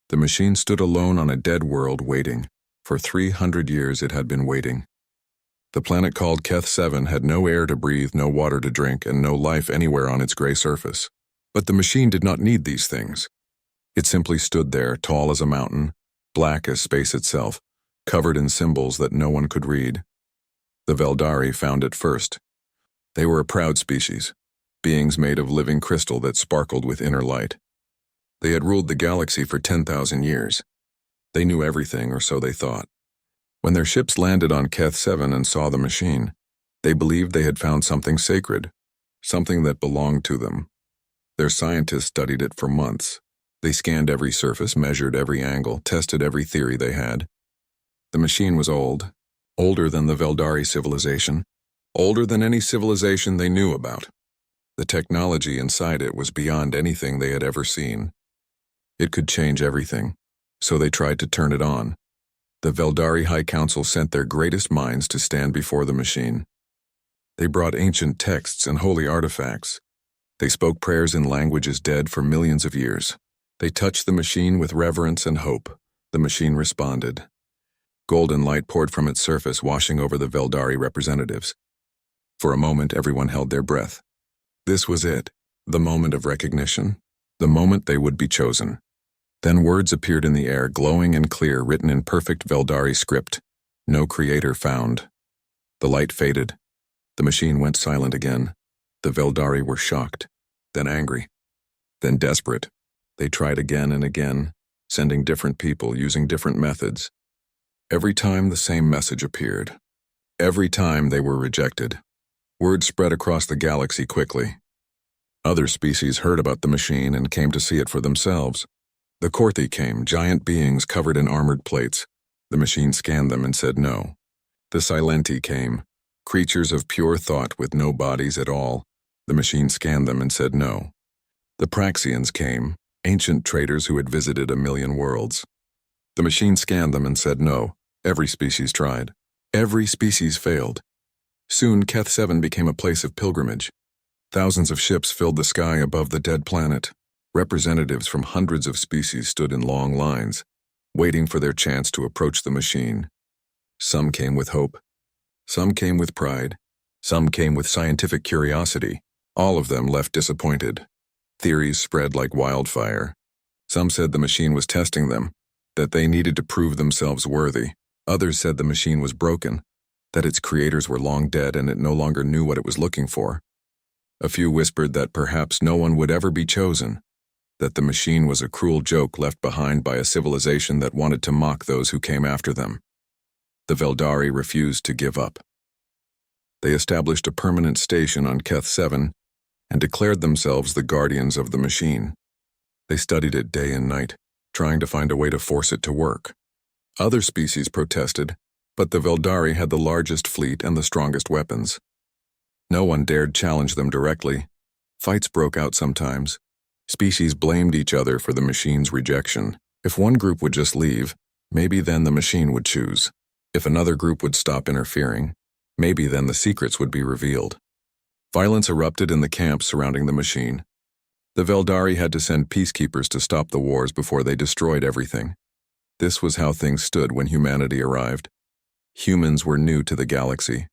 The machine stood alone on a dead world waiting. For 300 years it had been waiting. The planet called Keth-7 had no air to breathe, no water to drink, and no life anywhere on its gray surface. But the machine did not need these things. It simply stood there, tall as a mountain, black as space itself, covered in symbols that no one could read. The Veldari found it first. They were a proud species, beings made of living crystal that sparkled with inner light. They had ruled the galaxy for 10,000 years. They knew everything, or so they thought. When their ships landed on Keth-7 and saw the machine, they believed they had found something sacred, something that belonged to them. Their scientists studied it for months. They scanned every surface, measured every angle, tested every theory they had. The machine was old, older than the Veldari civilization, older than any civilization they knew about. The technology inside it was beyond anything they had ever seen. It could change everything, so they tried to turn it on. The Veldari High Council sent their greatest minds to stand before the machine. They brought ancient texts and holy artifacts. They spoke prayers in languages dead for millions of years. They touched the machine with reverence and hope. The machine responded. Golden light poured from its surface, washing over the Veldari representatives. For a moment, everyone held their breath. This was it, the moment of recognition, the moment they would be chosen. Then words appeared in the air, glowing and clear, written in perfect Veldari script. No creator found. The light faded. The machine went silent again. The Veldari were shocked, then angry, then desperate. They tried again and again, sending different people, using different methods. Every time the same message appeared. Every time they were rejected. Word spread across the galaxy quickly. Other species heard about the machine and came to see it for themselves. The Korthi came, giant beings covered in armored plates. The machine scanned them and said no. The Silenti came, creatures of pure thought with no bodies at all. The machine scanned them and said no. The Praxians came, ancient traders who had visited a million worlds. The machine scanned them and said no. Every species tried. Every species failed. Soon Keth-7 became a place of pilgrimage. Thousands of ships filled the sky above the dead planet. Representatives from hundreds of species stood in long lines, waiting for their chance to approach the machine. Some came with hope. Some came with pride. Some came with scientific curiosity. All of them left disappointed. Theories spread like wildfire. Some said the machine was testing them, that they needed to prove themselves worthy. Others said the machine was broken, that its creators were long dead and it no longer knew what it was looking for. A few whispered that perhaps no one would ever be chosen, that the machine was a cruel joke left behind by a civilization that wanted to mock those who came after them. The Veldari refused to give up. They established a permanent station on Keth-7 and declared themselves the guardians of the machine. They studied it day and night, trying to find a way to force it to work. Other species protested, but the Veldari had the largest fleet and the strongest weapons. No one dared challenge them directly. Fights broke out sometimes. Species blamed each other for the machine's rejection. If one group would just leave, maybe then the machine would choose. If another group would stop interfering, maybe then the secrets would be revealed. Violence erupted in the camps surrounding the machine. The Veldari had to send peacekeepers to stop the wars before they destroyed everything. This was how things stood when humanity arrived. Humans were new to the galaxy.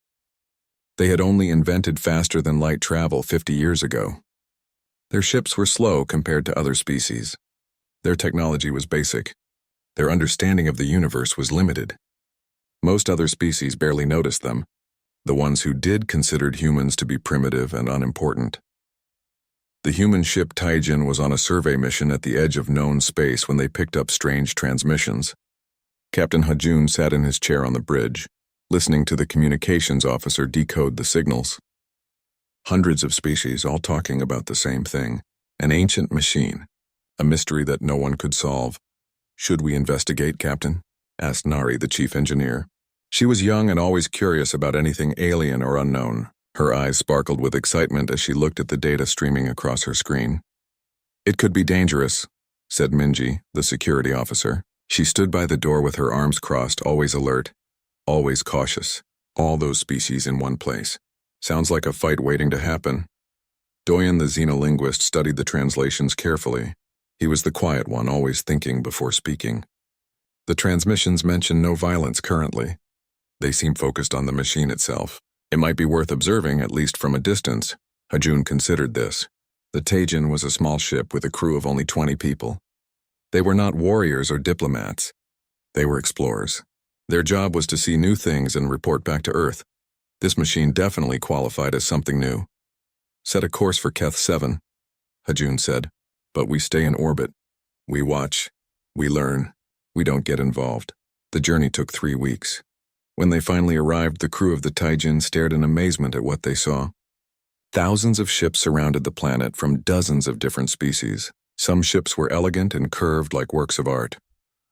They had only invented faster-than-light travel 50 years ago. Their ships were slow compared to other species. Their technology was basic. Their understanding of the universe was limited. Most other species barely noticed them. The ones who did considered humans to be primitive and unimportant. The human ship Taijin was on a survey mission at the edge of known space when they picked up strange transmissions. Captain Hajun sat in his chair on the bridge, listening to the communications officer decode the signals. Hundreds of species all talking about the same thing. An ancient machine. A mystery that no one could solve. "Should we investigate, Captain?" asked Nari, the chief engineer. She was young and always curious about anything alien or unknown. Her eyes sparkled with excitement as she looked at the data streaming across her screen. "It could be dangerous," said Minji, the security officer. She stood by the door with her arms crossed, always alert, always cautious. All those species in one place. Sounds like a fight waiting to happen. Doyen, the xenolinguist, studied the translations carefully. He was the quiet one, always thinking before speaking. The transmissions mention no violence currently. They seem focused on the machine itself. It might be worth observing, at least from a distance. Hajun considered this. The Tajin was a small ship with a crew of only 20 people. They were not warriors or diplomats. They were explorers. Their job was to see new things and report back to Earth. This machine definitely qualified as something new. Set a course for Keth 7, Hajun said, but we stay in orbit. We watch. We learn. We don't get involved. The journey took 3 weeks. When they finally arrived, the crew of the Taijin stared in amazement at what they saw. Thousands of ships surrounded the planet from dozens of different species. Some ships were elegant and curved like works of art.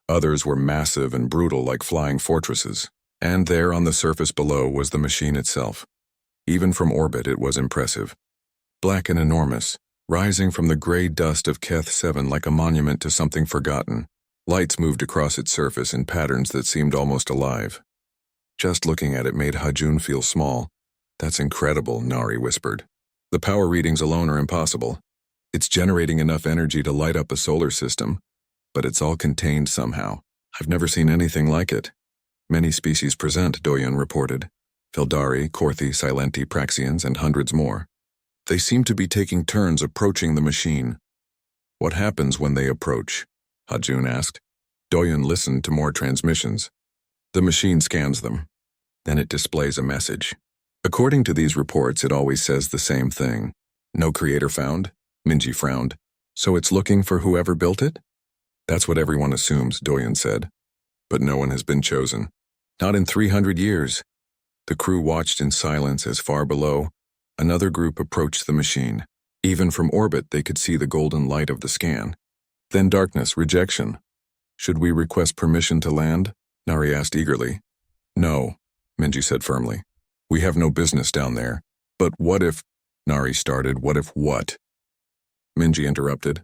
Others were massive and brutal like flying fortresses. And there on the surface below was the machine itself. Even from orbit, it was impressive. Black and enormous, rising from the gray dust of Keth 7 like a monument to something forgotten. Lights moved across its surface in patterns that seemed almost alive. Just looking at it made Hajun feel small. That's incredible, Nari whispered. The power readings alone are impossible. It's generating enough energy to light up a solar system, but it's all contained somehow. I've never seen anything like it. Many species present, Doyen reported. Feldari, Korthi, Silenti, Praxians, and hundreds more. They seem to be taking turns approaching the machine. What happens when they approach? Hajun asked. Doyen listened to more transmissions. The machine scans them. Then it displays a message. According to these reports, it always says the same thing. No creator found? Minji frowned. So it's looking for whoever built it? That's what everyone assumes, Doyen said. But no one has been chosen. Not in 300 years. The crew watched in silence as far below, another group approached the machine. Even from orbit, they could see the golden light of the scan. Then darkness, rejection. Should we request permission to land? Nari asked eagerly. No, Minji said firmly. We have no business down there. But what if... Nari started. What if what? Minji interrupted.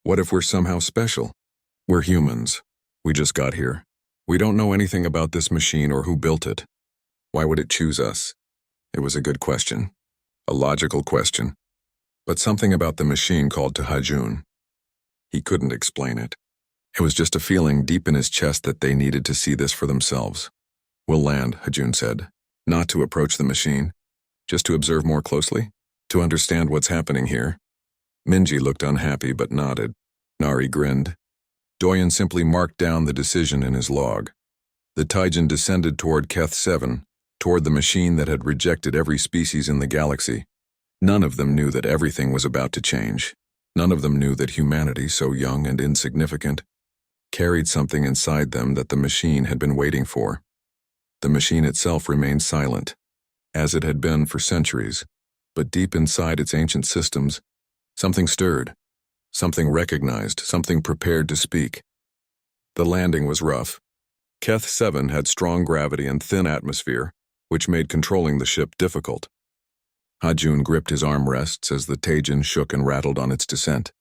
What if we're somehow special? We're humans. We just got here. We don't know anything about this machine or who built it. Why would it choose us? It was a good question. A logical question. But something about the machine called to Hajun. He couldn't explain it. It was just a feeling deep in his chest that they needed to see this for themselves. We'll land, Hajun said. Not to approach the machine. Just to observe more closely. To understand what's happening here. Minji looked unhappy but nodded. Nari grinned. Doyen simply marked down the decision in his log. The Taijin descended toward Keth 7, toward the machine that had rejected every species in the galaxy. None of them knew that everything was about to change. None of them knew that humanity, so young and insignificant, carried something inside them that the machine had been waiting for. The machine itself remained silent, as it had been for centuries, but deep inside its ancient systems, something stirred, something recognized, something prepared to speak. The landing was rough. Keth 7 had strong gravity and thin atmosphere, which made controlling the ship difficult. Hajun gripped his armrests as the Taijin shook and rattled on its descent.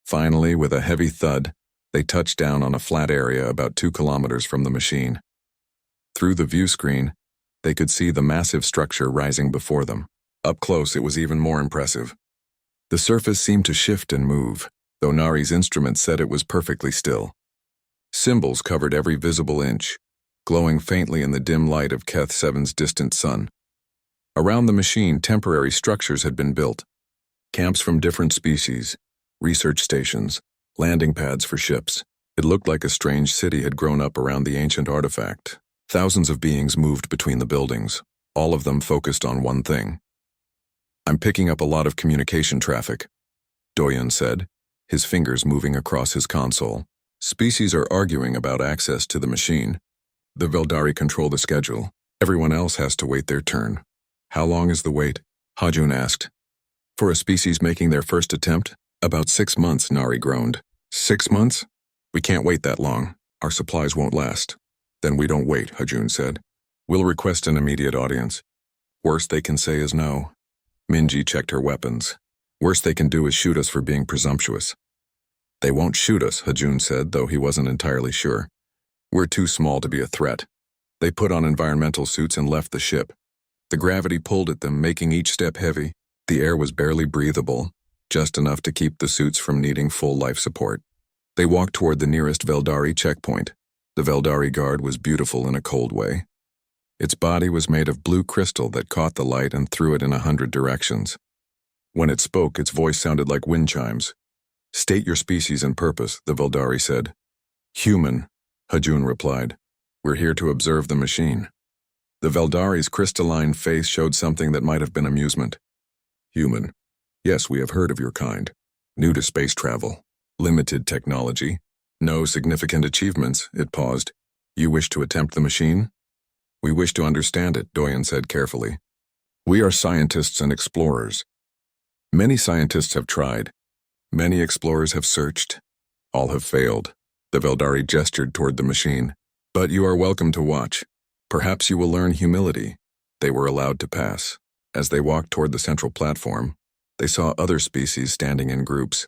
Finally, with a heavy thud, they touched down on a flat area about 2 kilometers from the machine. Through the view screen, they could see the massive structure rising before them. Up close, it was even more impressive. The surface seemed to shift and move, though Nari's instrument said it was perfectly still. Symbols covered every visible inch, glowing faintly in the dim light of Keth 7's distant sun. Around the machine, temporary structures had been built. Camps from different species, research stations, landing pads for ships. It looked like a strange city had grown up around the ancient artifact. Thousands of beings moved between the buildings, all of them focused on one thing. I'm picking up a lot of communication traffic, Doyen said, his fingers moving across his console. Species are arguing about access to the machine. The Veldari control the schedule. Everyone else has to wait their turn. How long is the wait? Hajun asked. For a species making their first attempt, about 6 months, Nari groaned. 6 months? We can't wait that long. Our supplies won't last. Then we don't wait, Hajun said. We'll request an immediate audience. Worst they can say is no. Minji checked her weapons. Worst they can do is shoot us for being presumptuous. They won't shoot us, Hajun said, though he wasn't entirely sure. We're too small to be a threat. They put on environmental suits and left the ship. The gravity pulled at them, making each step heavy. The air was barely breathable. just enough to keep the suits from needing full life support. They walked toward the nearest Veldari checkpoint. The Veldari guard was beautiful in a cold way. Its body was made of blue crystal that caught the light and threw it in 100 directions. When it spoke, its voice sounded like wind chimes. "State your species and purpose," the Veldari said. "Human," Hajun replied. "We're here to observe the machine." The Veldari's crystalline face showed something that might have been amusement. "Human. Yes, we have heard of your kind. New to space travel. Limited technology. No significant achievements," it paused. "You wish to attempt the machine?" "We wish to understand it," Doyen said carefully. "We are scientists and explorers. Many scientists have tried. Many explorers have searched. All have failed." The Veldari gestured toward the machine. "But you are welcome to watch. Perhaps you will learn humility." They were allowed to pass. As they walked toward the central platform, they saw other species standing in groups.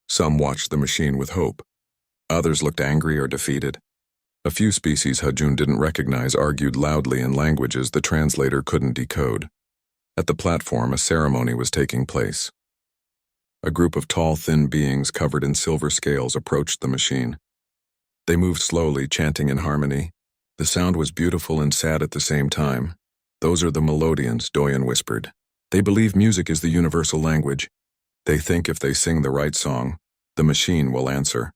Some watched the machine with hope. Others looked angry or defeated. A few species Hajun didn't recognize argued loudly in languages the translator couldn't decode. At the platform, a ceremony was taking place. A group of tall, thin beings covered in silver scales approached the machine. They moved slowly, chanting in harmony. The sound was beautiful and sad at the same time. "Those are the Melodians," Doyen whispered. "They believe music is the universal language. They think if they sing the right song, the machine will answer."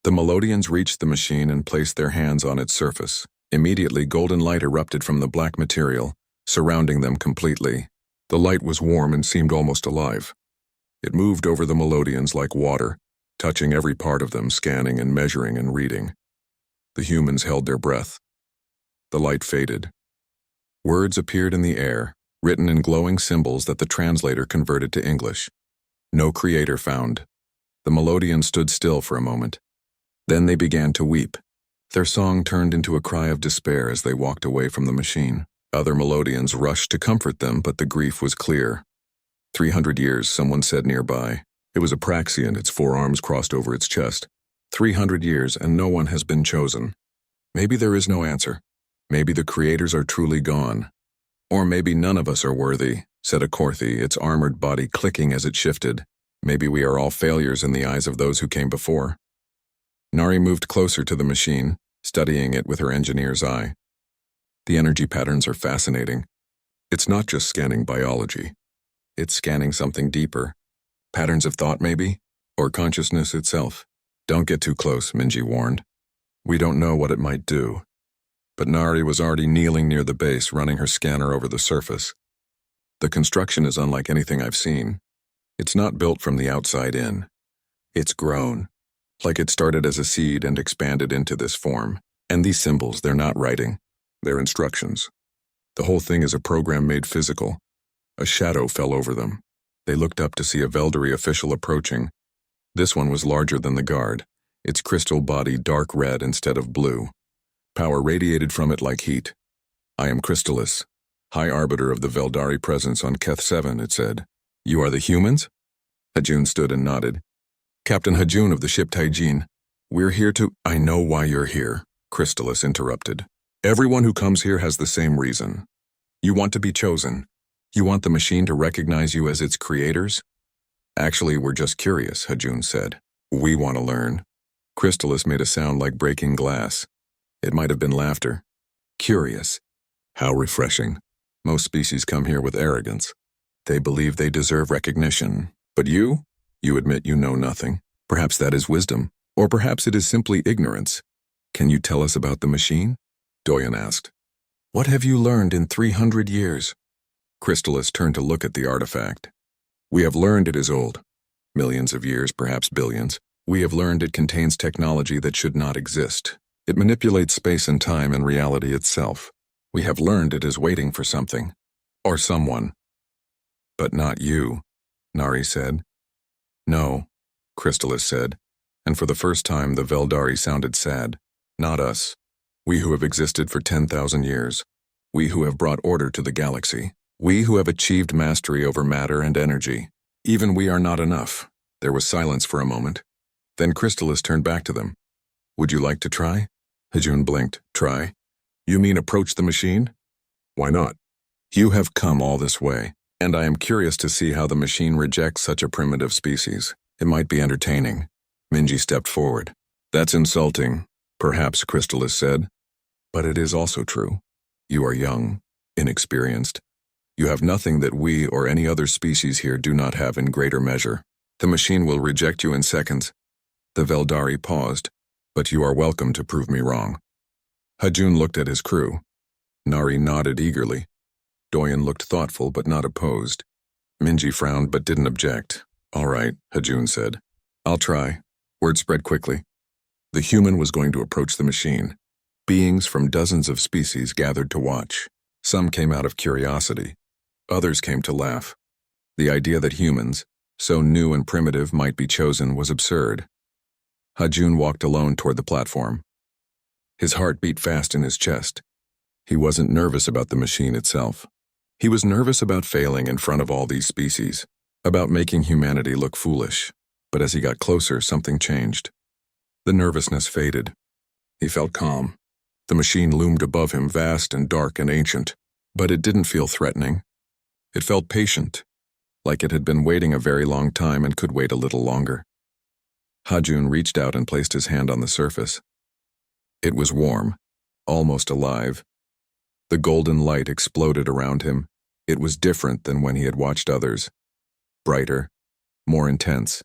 The Melodians reached the machine and placed their hands on its surface. Immediately, golden light erupted from the black material, surrounding them completely. The light was warm and seemed almost alive. It moved over the Melodians like water, touching every part of them, scanning and measuring and reading. The humans held their breath. The light faded. Words appeared in the air, written in glowing symbols that the translator converted to English. "No creator found." The Melodians stood still for a moment. Then they began to weep. Their song turned into a cry of despair as they walked away from the machine. Other Melodians rushed to comfort them, but the grief was clear. 300 years, someone said nearby. It was apraxian, its forearms crossed over its chest. 300 years, and no one has been chosen. Maybe there is no answer. Maybe the creators are truly gone. Or maybe none of us are worthy, said a Korthi, its armored body clicking as it shifted. Maybe we are all failures in the eyes of those who came before. Nari moved closer to the machine, studying it with her engineer's eye. The energy patterns are fascinating. It's not just scanning biology. It's scanning something deeper. Patterns of thought, maybe? Or consciousness itself. Don't get too close, Minji warned. We don't know what it might do. But Nari was already kneeling near the base, running her scanner over the surface. The construction is unlike anything I've seen. It's not built from the outside in. It's grown. Like it started as a seed and expanded into this form. And these symbols, they're not writing. They're instructions. The whole thing is a program made physical. A shadow fell over them. They looked up to see a Veldari official approaching. This one was larger than the guard, its crystal body dark red instead of blue. Power radiated from it like heat. "I am Crystallis, High Arbiter of the Veldari presence on Keth 7, it said. "You are the humans?" Hajun stood and nodded. "Captain Hajun of the ship Taijin. We're here to—" "I know why you're here," Crystallis interrupted. "Everyone who comes here has the same reason. You want to be chosen. You want the machine to recognize you as its creators?" "Actually, we're just curious," Hajun said. "We want to learn." Crystallis made a sound like breaking glass. It might have been laughter. "Curious. How refreshing. Most species come here with arrogance. They believe they deserve recognition. But you admit you know nothing. Perhaps that is wisdom. Or perhaps it is simply ignorance. Can you tell us about the machine?" Doyen asked. "What have you learned in 300 years? Crystallis turned to look at the artifact. "We have learned it is old. Millions of years, perhaps billions. We have learned it contains technology that should not exist. It manipulates space and time and reality itself. We have learned it is waiting for something. Or someone. But not you," Nari said. "No," Crystallis said, and for the first time the Veldari sounded sad. "Not us. We who have existed for 10,000 years. We who have brought order to the galaxy. We who have achieved mastery over matter and energy. Even we are not enough." There was silence for a moment. Then Crystallis turned back to them. "Would you like to try?" Hajun blinked. "Try? You mean approach the machine?" "Why not? You have come all this way, And I am curious to see how the machine rejects such a primitive species. It might be entertaining. Minji stepped forward. That's insulting, perhaps, Crystallis said. But it is also true. You are young, inexperienced. You have nothing that we or any other species here do not have in greater measure. The machine will reject you in seconds. The Veldari paused, but you are welcome to prove me wrong. Hajun looked at his crew. Nari nodded eagerly. Doyen looked thoughtful but not opposed. Minji frowned but didn't object. All right, Hajun said. I'll try. Word spread quickly. The human was going to approach the machine. Beings from dozens of species gathered to watch. Some came out of curiosity. Others came to laugh. The idea that humans, so new and primitive, might be chosen was absurd. Hajun walked alone toward the platform. His heart beat fast in his chest. He wasn't nervous about the machine itself. He was nervous about failing in front of all these species, about making humanity look foolish. But as he got closer, something changed. The nervousness faded. He felt calm. The machine loomed above him, vast and dark and ancient, but it didn't feel threatening. It felt patient, like it had been waiting a very long time and could wait a little longer. Hajun reached out and placed his hand on the surface. It was warm, almost alive. The golden light exploded around him. It was different than when he had watched others. Brighter, more intense.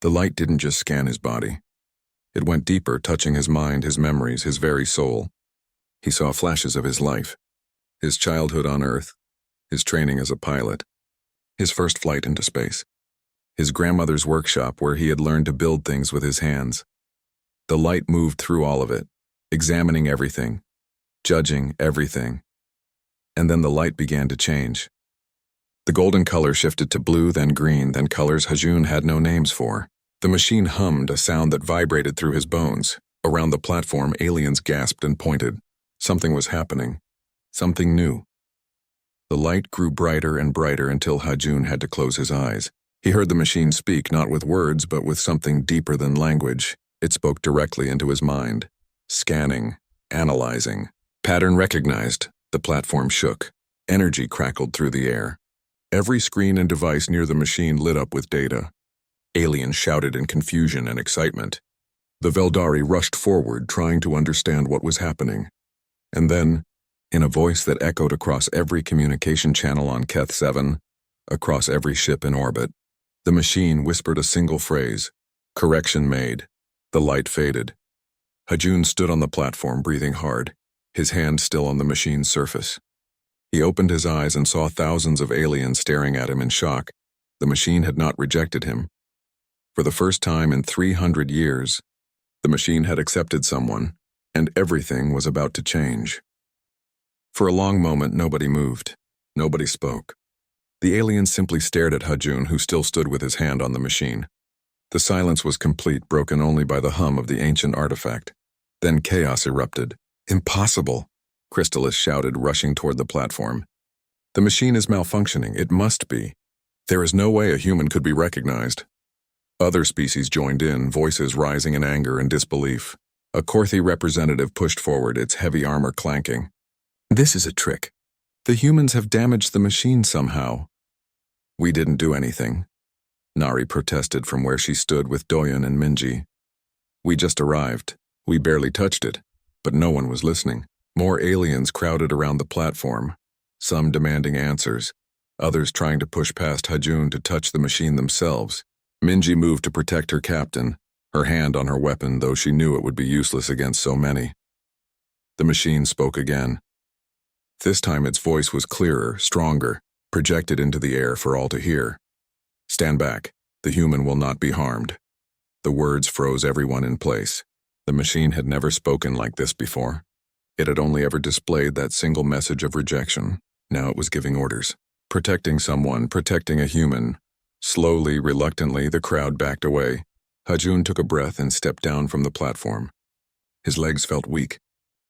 The light didn't just scan his body. It went deeper, touching his mind, his memories, his very soul. He saw flashes of his life, his childhood on Earth, his training as a pilot, his first flight into space, his grandmother's workshop where he had learned to build things with his hands. The light moved through all of it, examining everything, judging everything. And then the light began to change. The golden color shifted to blue, then green, then colors Hajun had no names for. The machine hummed, a sound that vibrated through his bones. Around the platform, aliens gasped and pointed. Something was happening. Something new. The light grew brighter and brighter until Hajun had to close his eyes. He heard the machine speak, not with words, but with something deeper than language. It spoke directly into his mind. Scanning, analyzing. Pattern recognized. The platform shook. Energy crackled through the air. Every screen and device near the machine lit up with data. Aliens shouted in confusion and excitement. The Veldari rushed forward, trying to understand what was happening. And then, in a voice that echoed across every communication channel on Keth 7, across every ship in orbit, the machine whispered a single phrase. Correction made. The light faded. Hajun stood on the platform, breathing hard, his hand still on the machine's surface. He opened his eyes and saw thousands of aliens staring at him in shock. The machine had not rejected him. For the first time in 300 years, the machine had accepted someone, and everything was about to change. For a long moment, nobody moved. Nobody spoke. The aliens simply stared at Hajun, who still stood with his hand on the machine. The silence was complete, broken only by the hum of the ancient artifact. Then chaos erupted. Impossible! Crystallis shouted, rushing toward the platform. The machine is malfunctioning. It must be. There is no way a human could be recognized. Other species joined in, voices rising in anger and disbelief. A Korthi representative pushed forward, its heavy armor clanking. This is a trick. The humans have damaged the machine somehow. We didn't do anything. Nari protested from where she stood with Doyen and Minji. We just arrived. We barely touched it, but no one was listening. More aliens crowded around the platform, some demanding answers, others trying to push past Hajun to touch the machine themselves. Minji moved to protect her captain, her hand on her weapon, though she knew it would be useless against so many. The machine spoke again. This time its voice was clearer, stronger, projected into the air for all to hear. Stand back. The human will not be harmed. The words froze everyone in place. The machine had never spoken like this before. It had only ever displayed that single message of rejection. Now it was giving orders. Protecting someone, protecting a human. Slowly, reluctantly, the crowd backed away. Hajun took a breath and stepped down from the platform. His legs felt weak.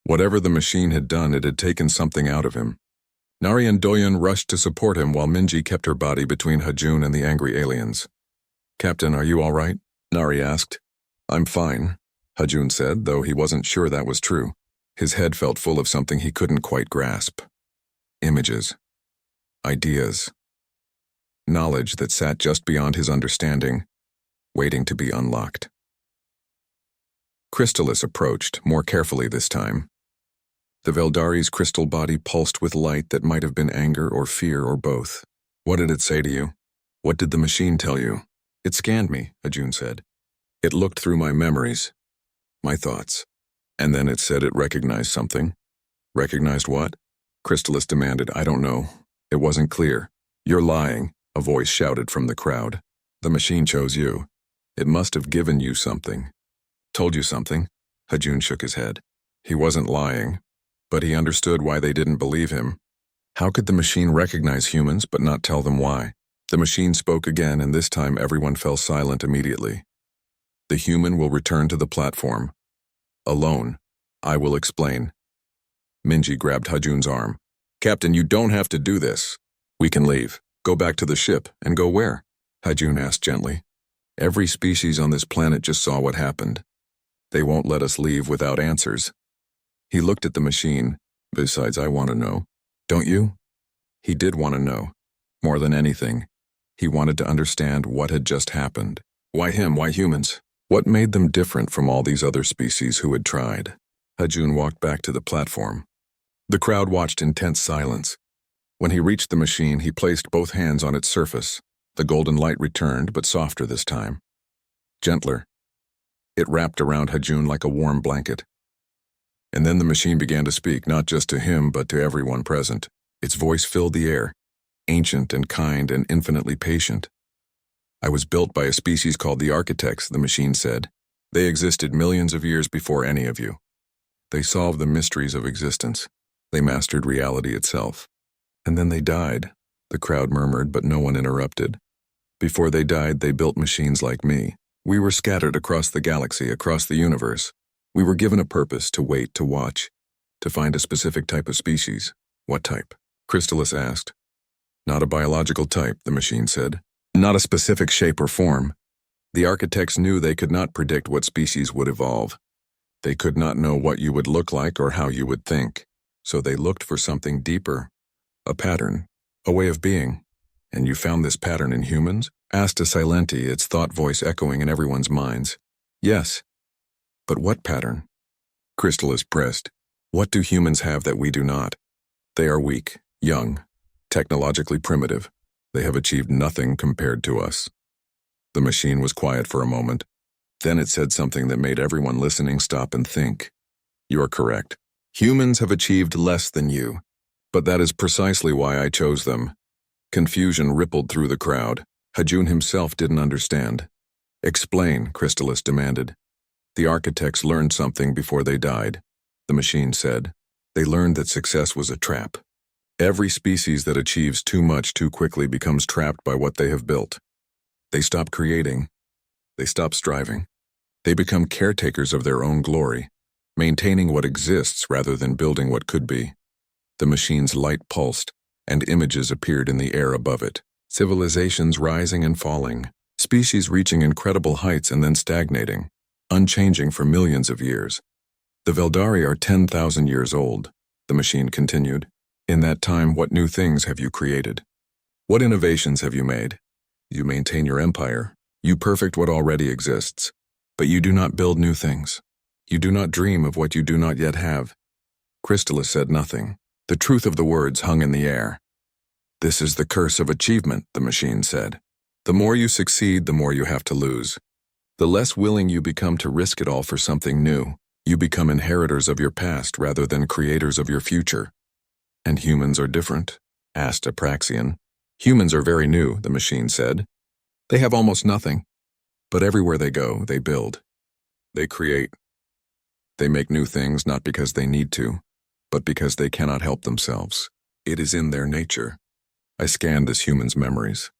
Whatever the machine had done, it had taken something out of him. Nari and Doyen rushed to support him while Minji kept her body between Hajun and the angry aliens. Captain, are you all right? Nari asked. I'm fine, Hajun said, though he wasn't sure that was true. His head felt full of something he couldn't quite grasp. Images. ideas, knowledge that sat just beyond his understanding, waiting to be unlocked. Crystalis approached, more carefully this time. The Veldari's crystal body pulsed with light that might have been anger or fear or both. What did it say to you? What did the machine tell you? It scanned me, Ajun said. It looked through my memories, my thoughts. And then it said it recognized something. Recognized what? Crystalis demanded. I don't know. It wasn't clear. You're lying, a voice shouted from the crowd. The machine chose you. It must have given you something. Told you something? Hajun shook his head. He wasn't lying, but he understood why they didn't believe him. How could the machine recognize humans but not tell them why? The machine spoke again, and this time everyone fell silent immediately. The human will return to the platform. Alone. I will explain. Minji grabbed Hajun's arm. Captain, you don't have to do this. We can leave. Go back to the ship. And go where? Hajun asked gently. Every species on this planet just saw what happened. They won't let us leave without answers. He looked at the machine. Besides, I want to know. Don't you? He did want to know. More than anything. He wanted to understand what had just happened. Why him? Why humans? What made them different from all these other species who had tried? Hajun walked back to the platform. The crowd watched in tense silence. When he reached the machine, he placed both hands on its surface. The golden light returned, but softer this time. Gentler. It wrapped around Hajun like a warm blanket. And then the machine began to speak, not just to him, but to everyone present. Its voice filled the air, ancient and kind and infinitely patient. I was built by a species called the Architects, the machine said. They existed millions of years before any of you. They solved the mysteries of existence. They mastered reality itself. And then they died, the crowd murmured, but no one interrupted. Before they died, they built machines like me. We were scattered across the galaxy, across the universe. We were given a purpose, to wait, to watch, to find a specific type of species. What type? Crystalis asked. Not a biological type, the machine said. Not a specific shape or form. The Architects knew they could not predict what species would evolve. They could not know what you would look like or how you would think. So they looked for something deeper. A pattern. A way of being. And you found this pattern in humans? Asked a Silenti, its thought voice echoing in everyone's minds. Yes. But what pattern? Crystalis pressed. What do humans have that we do not? They are weak, young, technologically primitive. They have achieved nothing compared to us. The machine was quiet for a moment. Then it said something that made everyone listening stop and think. You're correct. Humans have achieved less than you. But that is precisely why I chose them. Confusion rippled through the crowd. Hajun himself didn't understand. Explain, Crystalis demanded. The Architects learned something before they died, the machine said. They learned that success was a trap. Every species that achieves too much too quickly becomes trapped by what they have built. They stop creating. They stop striving. They become caretakers of their own glory, maintaining what exists rather than building what could be. The machine's light pulsed, and images appeared in the air above it. Civilizations rising and falling, species reaching incredible heights and then stagnating, unchanging for millions of years. The Veldari are 10,000 years old, the machine continued. In that time, what new things have you created? What innovations have you made? You maintain your empire. You perfect what already exists. But you do not build new things. You do not dream of what you do not yet have. Crystalis said nothing. The truth of the words hung in the air. This is the curse of achievement, the machine said. The more you succeed, the more you have to lose. The less willing you become to risk it all for something new. You become inheritors of your past rather than creators of your future. And humans are different? Asked Apraxian. Humans are very new, the machine said. They have almost nothing. But everywhere they go, they build. They create. They make new things not because they need to, but because they cannot help themselves. It is in their nature. I scanned this human's memories.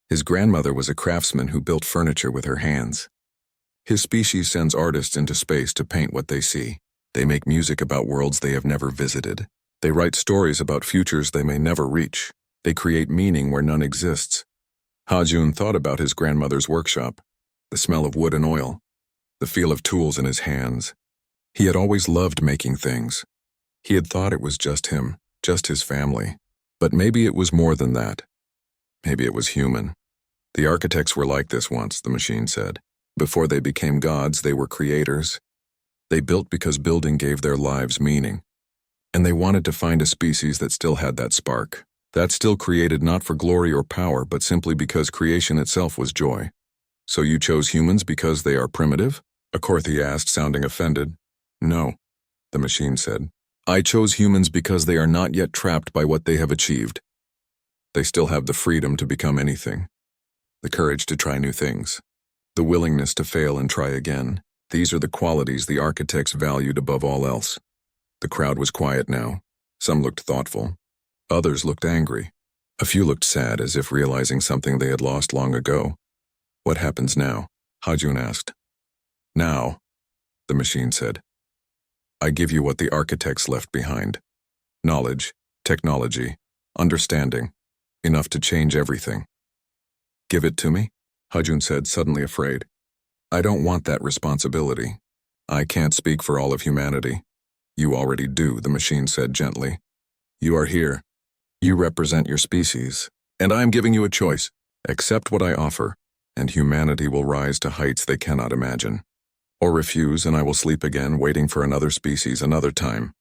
His grandmother was a craftsman who built furniture with her hands. His species sends artists into space to paint what they see. They make music about worlds they have never visited. They write stories about futures they may never reach. They create meaning where none exists. Hajun thought about his grandmother's workshop, the smell of wood and oil, the feel of tools in his hands. He had always loved making things. He had thought it was just him, just his family. But maybe it was more than that. Maybe it was human. The architects were like this once, the machine said. Before they became gods, they were creators. They built because building gave their lives meaning. And they wanted to find a species that still had that spark. That still created not for glory or power, but simply because creation itself was joy. So you chose humans because they are primitive? Akorthi asked, sounding offended. No, the machine said. I chose humans because they are not yet trapped by what they have achieved. They still have the freedom to become anything. The courage to try new things. The willingness to fail and try again. These are the qualities the architects valued above all else. The crowd was quiet now. Some looked thoughtful. Others looked angry. A few looked sad, as if realizing something they had lost long ago. What happens now? Hajun asked. Now, the machine said. I give you what the architects left behind. Knowledge, technology, understanding, enough to change everything. Give it to me? Hajun said, suddenly afraid. I don't want that responsibility. I can't speak for all of humanity. You already do, the machine said gently. You are here. You represent your species, and I am giving you a choice. Accept what I offer, and humanity will rise to heights they cannot imagine. Or refuse, and I will sleep again, waiting for another species another time.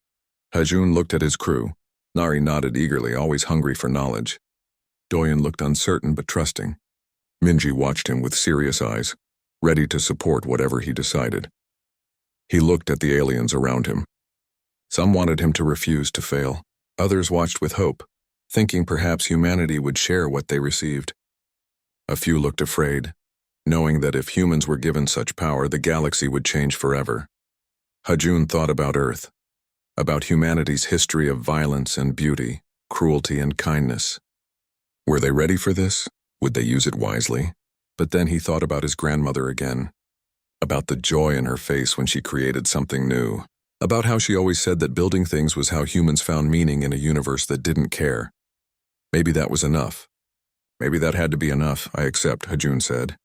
Hajun looked at his crew. Nari nodded eagerly, always hungry for knowledge. Doyen looked uncertain but trusting. Minji watched him with serious eyes, ready to support whatever he decided. He looked at the aliens around him. Some wanted him to refuse to fail. Others watched with hope, thinking perhaps humanity would share what they received. A few looked afraid, knowing that if humans were given such power, the galaxy would change forever. Hajun thought about Earth, about humanity's history of violence and beauty, cruelty and kindness. Were they ready for this? Would they use it wisely? But then he thought about his grandmother again, about the joy in her face when she created something new, about how she always said that building things was how humans found meaning in a universe that didn't care. Maybe that was enough. Maybe that had to be enough, I accept, Hajun said.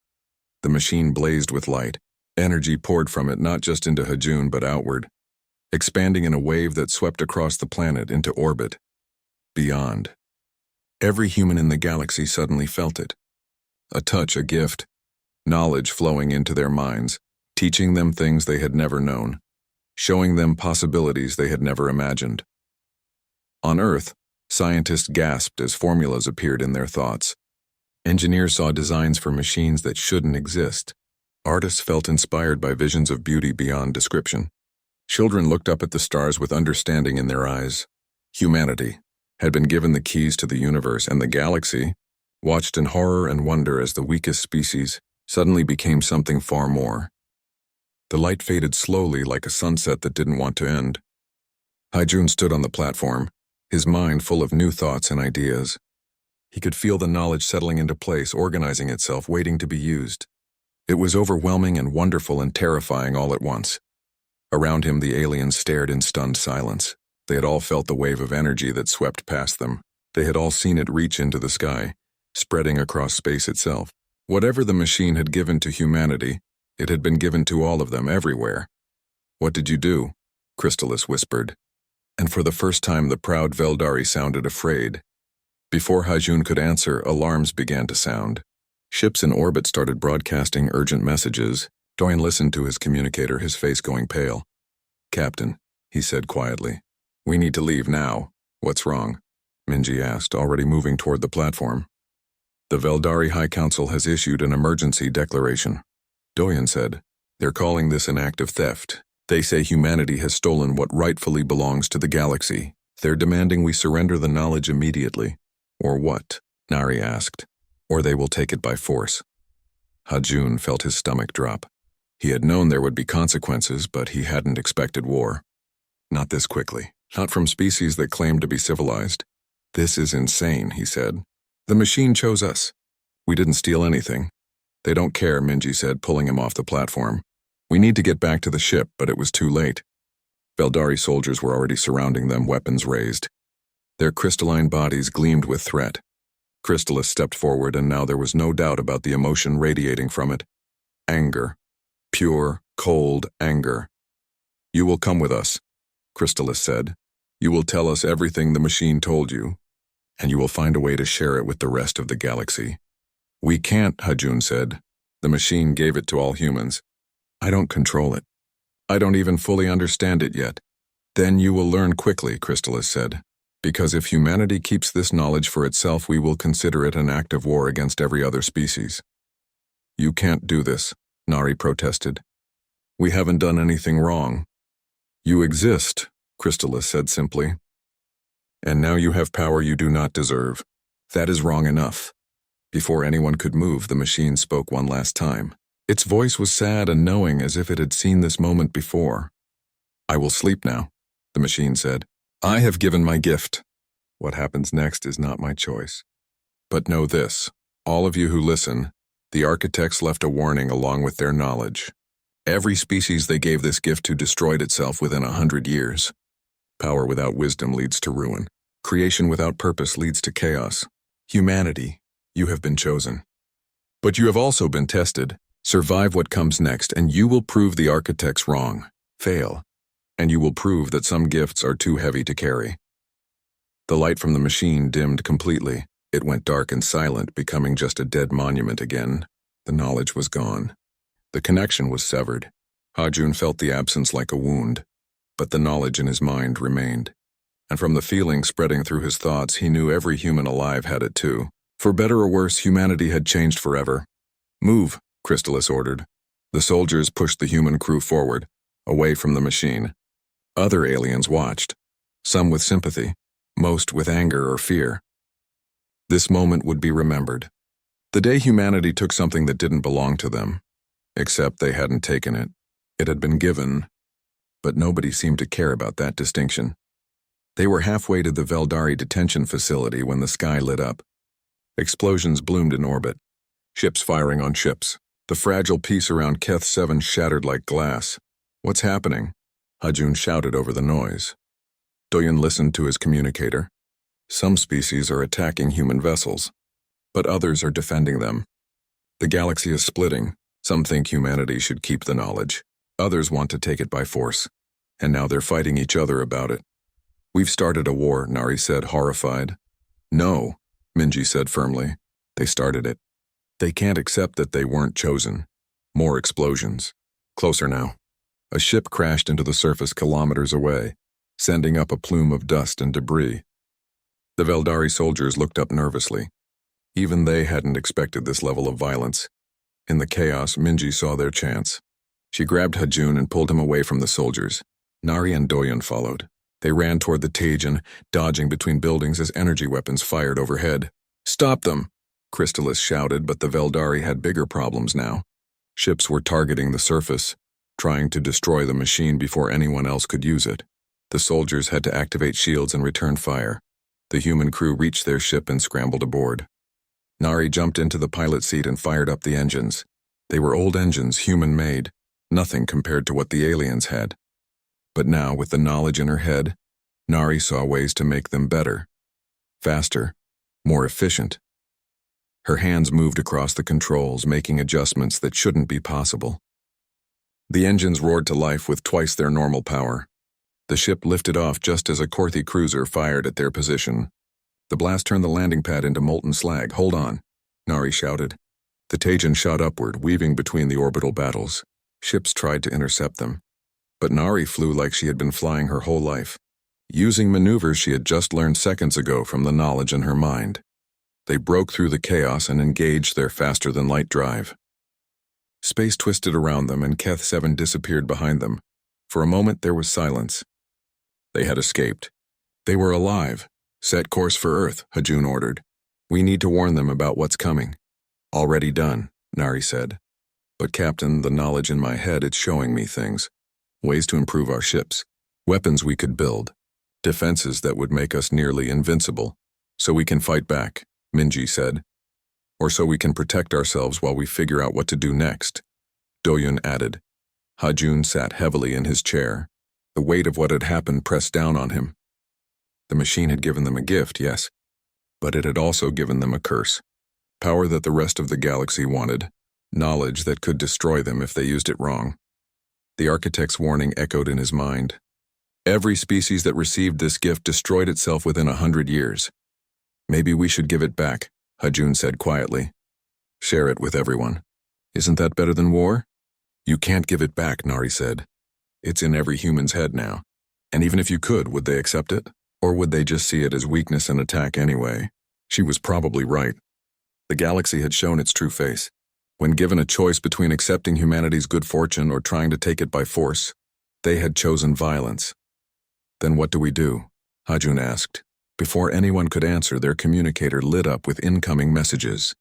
The machine blazed with light. Energy poured from it not just into Hajun but outward, expanding in a wave that swept across the planet into orbit. Beyond. Every human in the galaxy suddenly felt it. A touch, a gift, knowledge flowing into their minds, teaching them things they had never known, showing them possibilities they had never imagined. On Earth, scientists gasped as formulas appeared in their thoughts. Engineers saw designs for machines that shouldn't exist. Artists felt inspired by visions of beauty beyond description. Children looked up at the stars with understanding in their eyes. Humanity had been given the keys to the universe, and the galaxy watched in horror and wonder as the weakest species suddenly became something far more. The light faded slowly like a sunset that didn't want to end. Haijun stood on the platform, his mind full of new thoughts and ideas. He could feel the knowledge settling into place, organizing itself, waiting to be used. It was overwhelming and wonderful and terrifying all at once. Around him, the aliens stared in stunned silence. They had all felt the wave of energy that swept past them. They had all seen it reach into the sky, spreading across space itself. Whatever the machine had given to humanity, it had been given to all of them, everywhere. What did you do? Crystallis whispered. And for the first time, the proud Veldari sounded afraid. Before Hajun could answer, alarms began to sound. Ships in orbit started broadcasting urgent messages. Doyen listened to his communicator, his face going pale. Captain, he said quietly, we need to leave now. What's wrong? Minji asked, already moving toward the platform. The Veldari High Council has issued an emergency declaration. Doyen said, they're calling this an act of theft. They say humanity has stolen what rightfully belongs to the galaxy. They're demanding we surrender the knowledge immediately. Or what? Nari asked. Or they will take it by force. Hajun felt his stomach drop. He had known there would be consequences, but he hadn't expected war. Not this quickly. Not from species that claimed to be civilized. This is insane, he said. The machine chose us. We didn't steal anything. They don't care, Minji said, pulling him off the platform. We need to get back to the ship, but it was too late. Veldari soldiers were already surrounding them, weapons raised. Their crystalline bodies gleamed with threat. Crystallis stepped forward, and now there was no doubt about the emotion radiating from it. Anger. Pure, cold anger. You will come with us, Crystallis said. You will tell us everything the machine told you. and you will find a way to share it with the rest of the galaxy. We can't, Hajun said. The machine gave it to all humans. I don't control it. I don't even fully understand it yet. Then you will learn quickly, Chrysalis said. Because if humanity keeps this knowledge for itself, we will consider it an act of war against every other species. You can't do this, Nari protested. We haven't done anything wrong. You exist, Chrysalis said simply. And now you have power you do not deserve. That is wrong enough. Before anyone could move, the machine spoke one last time. Its voice was sad and knowing, as if it had seen this moment before. I will sleep now, the machine said. I have given my gift. What happens next is not my choice. But know this, all of you who listen, the architects left a warning along with their knowledge. Every species they gave this gift to destroyed itself within 100 years. Power without wisdom leads to ruin. Creation without purpose leads to chaos. Humanity, you have been chosen. But you have also been tested. Survive what comes next, and you will prove the architects wrong. Fail, and you will prove that some gifts are too heavy to carry. The light from the machine dimmed completely. It went dark and silent, becoming just a dead monument again. The knowledge was gone. The connection was severed. Hajun felt the absence like a wound, but the knowledge in his mind remained. And from the feeling spreading through his thoughts, he knew every human alive had it too. For better or worse, humanity had changed forever. Move, Chrysalis ordered. The soldiers pushed the human crew forward, away from the machine. Other aliens watched, some with sympathy, most with anger or fear. This moment would be remembered. The day humanity took something that didn't belong to them. Except they hadn't taken it. It had been given. But nobody seemed to care about that distinction. They were halfway to the Veldari detention facility when the sky lit up. Explosions bloomed in orbit. Ships firing on ships. The fragile peace around Keth 7 shattered like glass. What's happening? Hajun shouted over the noise. Doyen listened to his communicator. Some species are attacking human vessels, but others are defending them. The galaxy is splitting. Some think humanity should keep the knowledge. Others want to take it by force. And now they're fighting each other about it. We've started a war, Nari said, horrified. No, Minji said firmly. They started it. They can't accept that they weren't chosen. More explosions. Closer now. A ship crashed into the surface kilometers away, sending up a plume of dust and debris. The Veldari soldiers looked up nervously. Even they hadn't expected this level of violence. In the chaos, Minji saw their chance. She grabbed Hajun and pulled him away from the soldiers. Nari and Doyen followed. They ran toward the Tajan, dodging between buildings as energy weapons fired overhead. Stop them! Chrysalis shouted, but the Veldari had bigger problems now. Ships were targeting the surface, trying to destroy the machine before anyone else could use it. The soldiers had to activate shields and return fire. The human crew reached their ship and scrambled aboard. Nari jumped into the pilot seat and fired up the engines. They were old engines, human-made, nothing compared to what the aliens had. But now, with the knowledge in her head, Nari saw ways to make them better, faster, more efficient. Her hands moved across the controls, making adjustments that shouldn't be possible. The engines roared to life with twice their normal power. The ship lifted off just as a Korthi cruiser fired at their position. The blast turned the landing pad into molten slag. Hold on, Nari shouted. The Tajan shot upward, weaving between the orbital battles. Ships tried to intercept them. But Nari flew like she had been flying her whole life, using maneuvers she had just learned seconds ago from the knowledge in her mind. They broke through the chaos and engaged their faster-than-light drive. Space twisted around them and Keth 7 disappeared behind them. For a moment there was silence. They had escaped. They were alive. Set course for Earth, Hajun ordered. We need to warn them about what's coming. Already done, Nari said. But Captain, the knowledge in my head, it's showing me things. Ways to improve our ships. Weapons we could build. Defenses that would make us nearly invincible. So we can fight back, Minji said. Or so we can protect ourselves while we figure out what to do next, Doyen added. Hajun sat heavily in his chair. The weight of what had happened pressed down on him. The machine had given them a gift, yes, but it had also given them a curse. Power that the rest of the galaxy wanted. Knowledge that could destroy them if they used it wrong. The architect's warning echoed in his mind. Every species that received this gift destroyed itself within 100 years. Maybe we should give it back, Hajun said quietly. Share it with everyone. Isn't that better than war? You can't give it back, Nari said. It's in every human's head now. And even if you could, would they accept it? Or would they just see it as weakness and attack anyway? She was probably right. The galaxy had shown its true face. When given a choice between accepting humanity's good fortune or trying to take it by force, they had chosen violence. Then what do we do? Hajun asked. Before anyone could answer, their communicator lit up with incoming messages.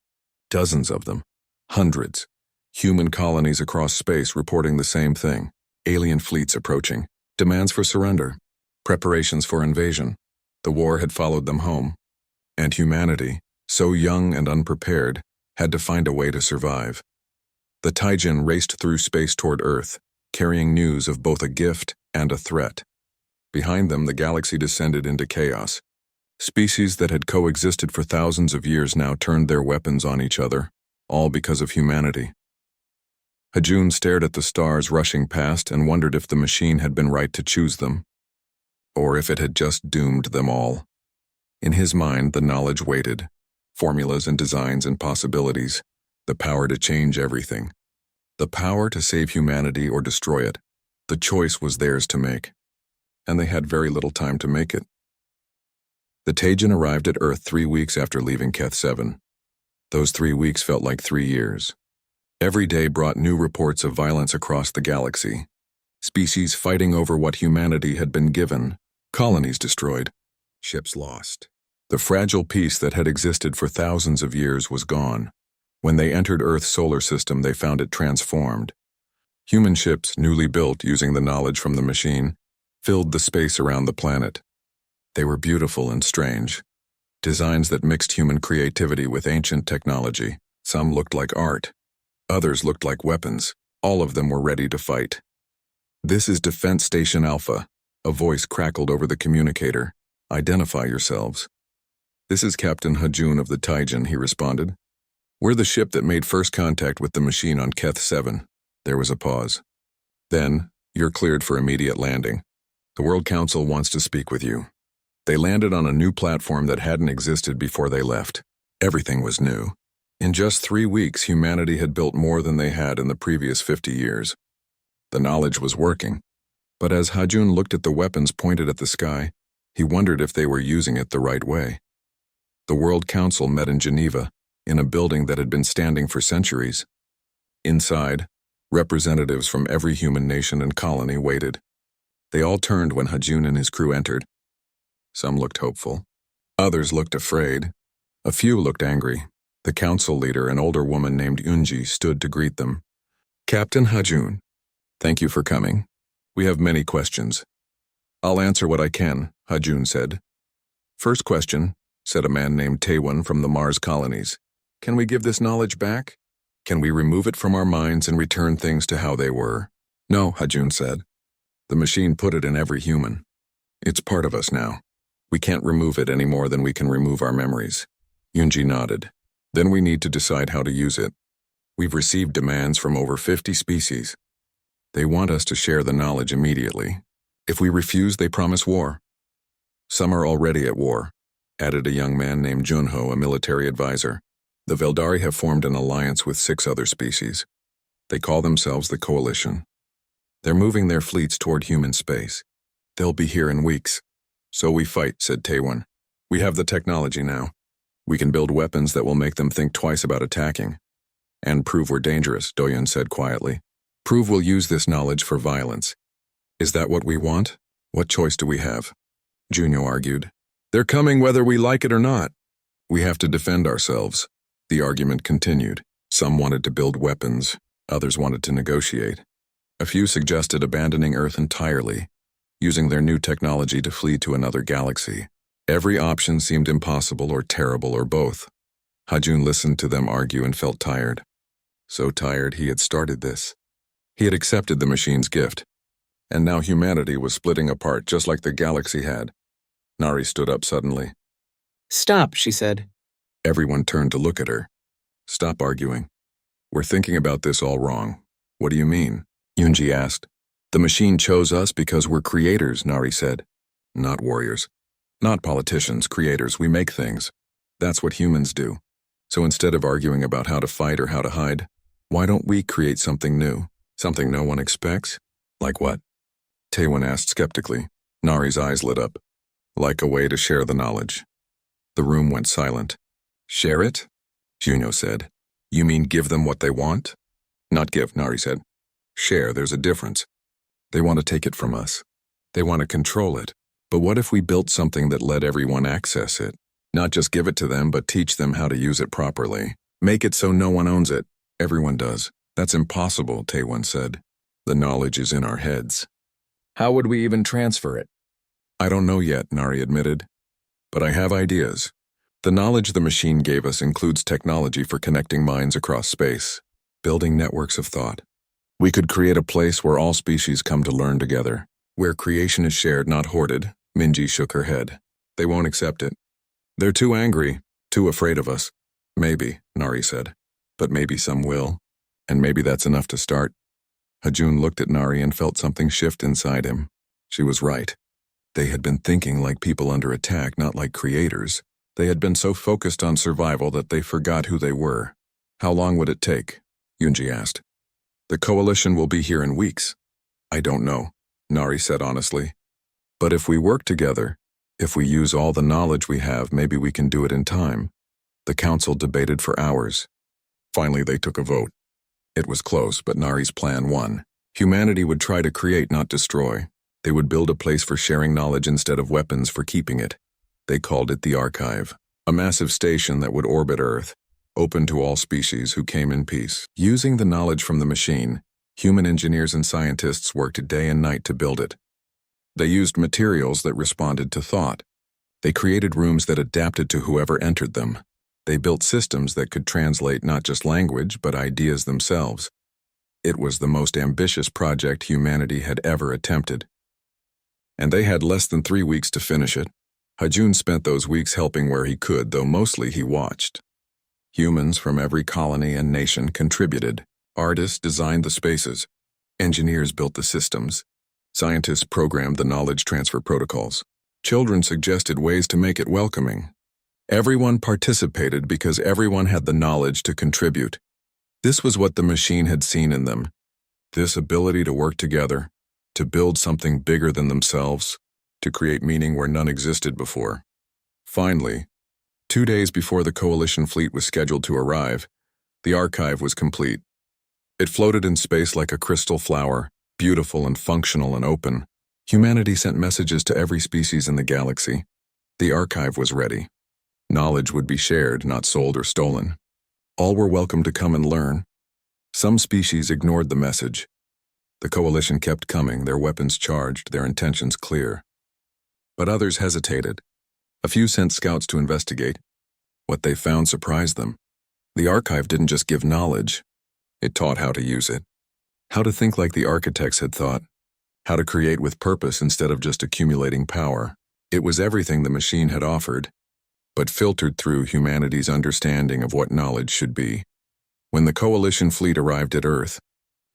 Dozens of them. Hundreds. Human colonies across space reporting the same thing. Alien fleets approaching. Demands for surrender. Preparations for invasion. The war had followed them home. And humanity, so young and unprepared, had to find a way to survive. The Taijin raced through space toward Earth, carrying news of both a gift and a threat. Behind them, the galaxy descended into chaos. Species that had coexisted for thousands of years now turned their weapons on each other, all because of humanity. Hajun stared at the stars rushing past and wondered if the machine had been right to choose them, or if it had just doomed them all. In his mind, the knowledge waited. Formulas and designs and possibilities. The power to change everything. The power to save humanity or destroy it. The choice was theirs to make. And they had very little time to make it. The Taijin arrived at Earth 3 weeks after leaving Keth 7. Those 3 weeks felt like 3 years. Every day brought new reports of violence across the galaxy. Species fighting over what humanity had been given. Colonies destroyed. Ships lost. The fragile peace that had existed for thousands of years was gone. When they entered Earth's solar system, they found it transformed. Human ships, newly built using the knowledge from the machine, filled the space around the planet. They were beautiful and strange. Designs that mixed human creativity with ancient technology. Some looked like art. Others looked like weapons. All of them were ready to fight. "This is Defense Station Alpha," a voice crackled over the communicator. "Identify yourselves." "This is Captain Hajun of the Taijin," he responded. "We're the ship that made first contact with the machine on Keth 7. There was a pause. "Then, you're cleared for immediate landing. The World Council wants to speak with you." They landed on a new platform that hadn't existed before they left. Everything was new. In just 3 weeks, humanity had built more than they had in the previous 50 years. The knowledge was working. But as Hajun looked at the weapons pointed at the sky, he wondered if they were using it the right way. The World Council met in Geneva, in a building that had been standing for centuries. Inside, representatives from every human nation and colony waited. They all turned when Hajun and his crew entered. Some looked hopeful. Others looked afraid. A few looked angry. The council leader, an older woman named Yunji, stood to greet them. "Captain Hajun, thank you for coming. We have many questions." "I'll answer what I can," Hajun said. "First question," said a man named Taewon from the Mars colonies. "Can we give this knowledge back? Can we remove it from our minds and return things to how they were?" "No," Hajun said. "The machine put it in every human. It's part of us now. We can't remove it any more than we can remove our memories." Yunji nodded. "Then we need to decide how to use it. We've received demands from over 50 species. They want us to share the knowledge immediately. If we refuse, they promise war. Some are already at war," added a young man named Junho, a military advisor. "The Veldari have formed an alliance with 6 other species. They call themselves the Coalition. They're moving their fleets toward human space. They'll be here in weeks." "So we fight," said Taewon. "We have the technology now. We can build weapons that will make them think twice about attacking. And prove we're dangerous," Doyun said quietly. "Prove we'll use this knowledge for violence. Is that what we want? What choice do we have?" Junho argued. "They're coming whether we like it or not. We have to defend ourselves." The argument continued. Some wanted to build weapons. Others wanted to negotiate. A few suggested abandoning Earth entirely, using their new technology to flee to another galaxy. Every option seemed impossible or terrible or both. Hajun listened to them argue and felt tired. So tired he had started this. He had accepted the machine's gift. And now humanity was splitting apart just like the galaxy had. Nari stood up suddenly. "Stop," she said. Everyone turned to look at her. "Stop arguing. We're thinking about this all wrong." "What do you mean?" Yunji asked. "The machine chose us because we're creators," Nari said. "Not warriors. Not politicians, creators. We make things. That's what humans do. So instead of arguing about how to fight or how to hide, why don't we create something new? Something no one expects? Like what? Taewon asked skeptically. Nari's eyes lit up. Like a way to share the knowledge. The room went silent. Share it? Junyo said. You mean give them what they want? Not give, Nari said. Share, there's a difference. They want to take it from us. They want to control it. But what if we built something that let everyone access it? Not just give it to them, but teach them how to use it properly. Make it so no one owns it. Everyone does. That's impossible, Taewon said. The knowledge is in our heads. How would we even transfer it? I don't know yet, Nari admitted. But I have ideas. The knowledge the machine gave us includes technology for connecting minds across space, building networks of thought. We could create a place where all species come to learn together, where creation is shared, not hoarded. Minji shook her head. They won't accept it. They're too angry, too afraid of us. Maybe, Nari said. But maybe some will. And maybe that's enough to start. Hajun looked at Nari and felt something shift inside him. She was right. They had been thinking like people under attack, not like creators. They had been so focused on survival that they forgot who they were. How long would it take? Yunji asked. The coalition will be here in weeks. I don't know, Nari said honestly. But if we work together, if we use all the knowledge we have, maybe we can do it in time. The council debated for hours. Finally, they took a vote. It was close, but Nari's plan won. Humanity would try to create, not destroy. They would build a place for sharing knowledge instead of weapons for keeping it. They called it the Archive, a massive station that would orbit Earth, open to all species who came in peace. Using the knowledge from the machine, human engineers and scientists worked day and night to build it. They used materials that responded to thought. They created rooms that adapted to whoever entered them. They built systems that could translate not just language, but ideas themselves. It was the most ambitious project humanity had ever attempted. And they had less than 3 weeks to finish it. Hajun spent those weeks helping where he could, though mostly he watched. Humans from every colony and nation contributed. Artists designed the spaces. Engineers built the systems. Scientists programmed the knowledge transfer protocols. Children suggested ways to make it welcoming. Everyone participated because everyone had the knowledge to contribute. This was what the machine had seen in them. This ability to work together, to build something bigger than themselves, to create meaning where none existed before. Finally, 2 days before the coalition fleet was scheduled to arrive, the archive was complete. It floated in space like a crystal flower, beautiful and functional and open. Humanity sent messages to every species in the galaxy. The archive was ready. Knowledge would be shared, not sold or stolen. All were welcome to come and learn. Some species ignored the message. The coalition kept coming, their weapons charged, their intentions clear. But others hesitated. A few sent scouts to investigate. What they found surprised them. The archive didn't just give knowledge. It taught how to use it. How to think like the architects had thought. How to create with purpose instead of just accumulating power. It was everything the machine had offered, but filtered through humanity's understanding of what knowledge should be. When the coalition fleet arrived at Earth,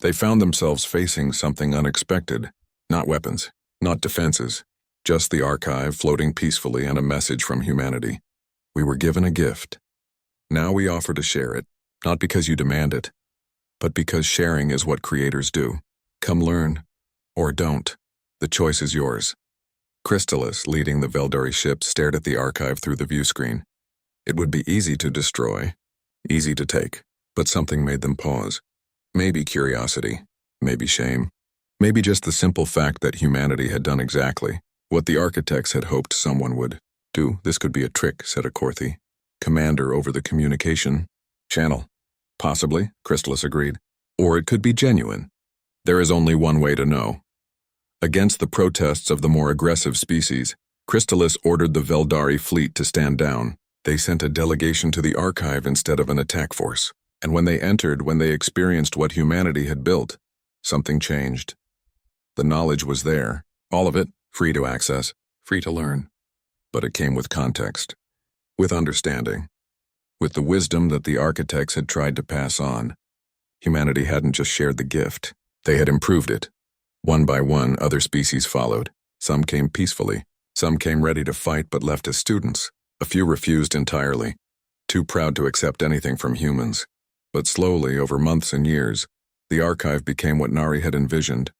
they found themselves facing something unexpected. Not weapons, not defenses, just the archive floating peacefully and a message from humanity. We were given a gift. Now we offer to share it, not because you demand it, but because sharing is what creators do. Come learn, or don't. The choice is yours. Crystalis, leading the Veldari ship, stared at the archive through the view screen. It would be easy to destroy, easy to take, but something made them pause. Maybe curiosity, maybe shame, maybe just the simple fact that humanity had done exactly what the architects had hoped someone would do. This could be a trick, said Akorthi, commander over the communication channel. Possibly, Crystalis agreed. Or it could be genuine. There is only one way to know. Against the protests of the more aggressive species, Crystalis ordered the Veldari fleet to stand down. They sent a delegation to the archive instead of an attack force. And when they entered, when they experienced what humanity had built, something changed. The knowledge was there, all of it, free to access, free to learn. But it came with context, with understanding, with the wisdom that the architects had tried to pass on. Humanity hadn't just shared the gift, they had improved it. One by one, other species followed. Some came peacefully, some came ready to fight but left as students. A few refused entirely, too proud to accept anything from humans. But slowly, over months and years, the archive became what Nari had envisioned,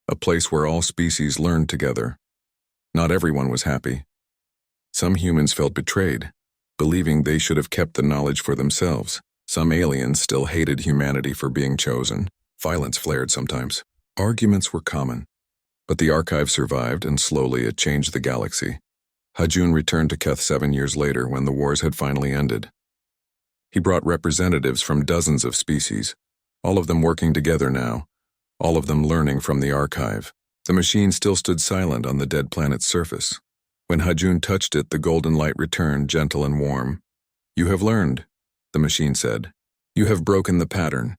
a place where all species learned together. Not everyone was happy. Some humans felt betrayed, believing they should have kept the knowledge for themselves. Some aliens still hated humanity for being chosen. Violence flared sometimes. Arguments were common. But the archive survived, and slowly it changed the galaxy. Hajun returned to Keth 7 years later when the wars had finally ended. He brought representatives from dozens of species, all of them working together now, all of them learning from the archive. The machine still stood silent on the dead planet's surface. When Hajun touched it, the golden light returned, gentle and warm. "You have learned," the machine said. "You have broken the pattern.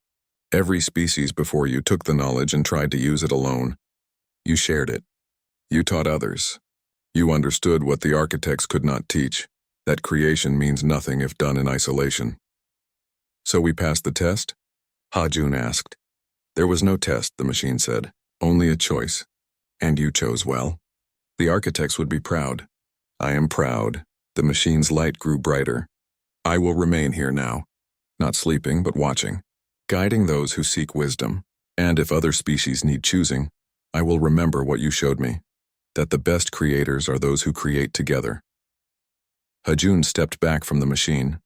Every species before you took the knowledge and tried to use it alone. You shared it. You taught others. You understood what the architects could not teach, that creation means nothing if done in isolation." "So we passed the test?" Hajun asked. "There was no test," the machine said. "Only a choice. And you chose well. The architects would be proud. I am proud." The machine's light grew brighter. "I will remain here now, not sleeping but watching, guiding those who seek wisdom. And if other species need choosing, I will remember what you showed me, that the best creators are those who create together." Hajun stepped back from the machine.